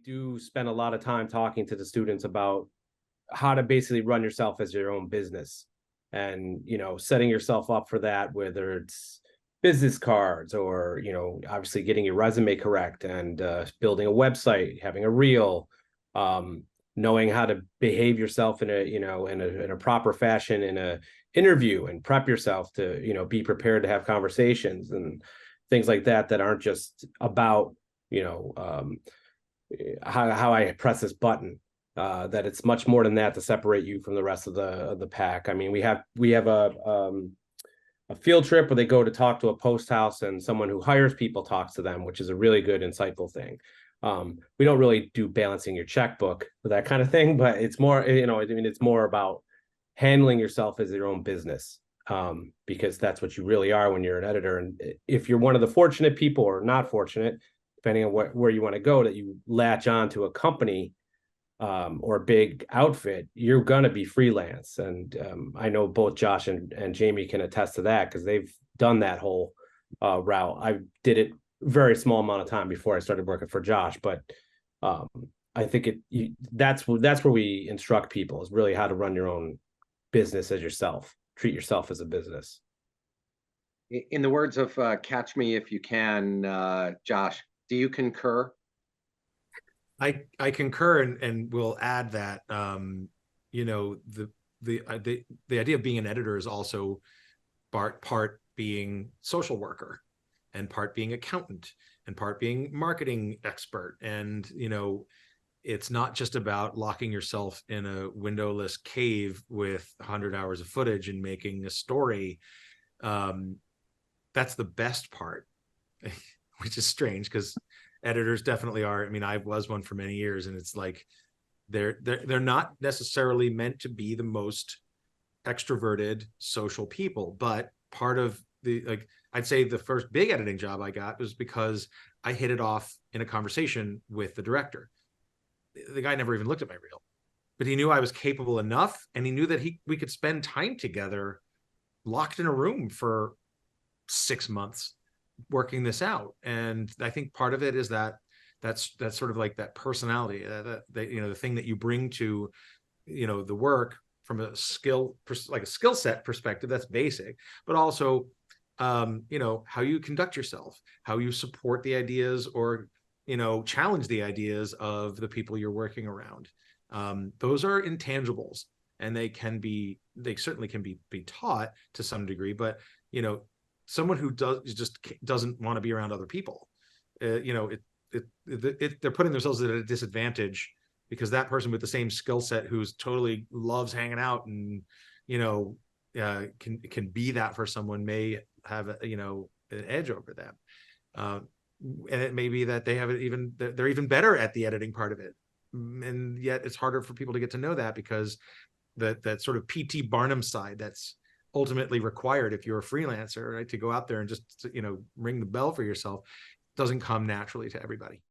do spend a lot of time talking to the students about how to basically run yourself as your own business, and setting yourself up for that, whether it's business cards or obviously getting your resume correct, and building a website, having a reel, knowing how to behave yourself in a proper fashion in a interview, and prep yourself to be prepared to have conversations and things like that aren't just about how I press this button. That it's much more than that to separate you from the rest of the pack. I mean, we have a field trip where they go to talk to a post house, and someone who hires people talks to them, which is a really good, insightful thing. We don't really do balancing your checkbook or that kind of thing, but it's more, it's more about handling yourself as your own business, because that's what you really are when you're an editor. And if you're one of the fortunate people, or not fortunate, depending on where you want to go, that you latch on to a company or a big outfit, you're going to be freelance. And I know both Josh and Jamie can attest to that, because they've done that whole route. I did it very small amount of time before I started working for Josh, but I think that's where we instruct people, is really how to run your own business as yourself, treat yourself as a business. In the words of Catch Me If You Can, Josh, do you concur? I concur, and will add that the idea of being an editor is also part being social worker, and part being accountant, and part being marketing expert. And it's not just about locking yourself in a windowless cave with 100 hours of footage and making a story. That's the best part, which is strange, because editors definitely are. I mean, I was one for many years, and it's like they're not necessarily meant to be the most extroverted social people. But part of I'd say the first big editing job I got was because I hit it off in a conversation with the director. The guy never even looked at my reel, but he knew I was capable enough, and he knew that we could spend time together, locked in a room for 6 months, working this out. And I think part of it is that's sort of like that personality, the thing that you bring to the work from a skill set perspective. That's basic, but also how you conduct yourself, how you support the ideas, or challenge the ideas of the people you're working around. Those are intangibles, and they certainly can be taught to some degree. But someone who doesn't want to be around other people, they're putting themselves at a disadvantage, because that person with the same skill set, who's totally loves hanging out and can be that for someone, may have an edge over them. And it may be that they're even better at the editing part of it, and yet it's harder for people to get to know that, because that sort of P.T. Barnum side that's ultimately required if you're a freelancer, right, to go out there and just ring the bell for yourself, doesn't come naturally to everybody.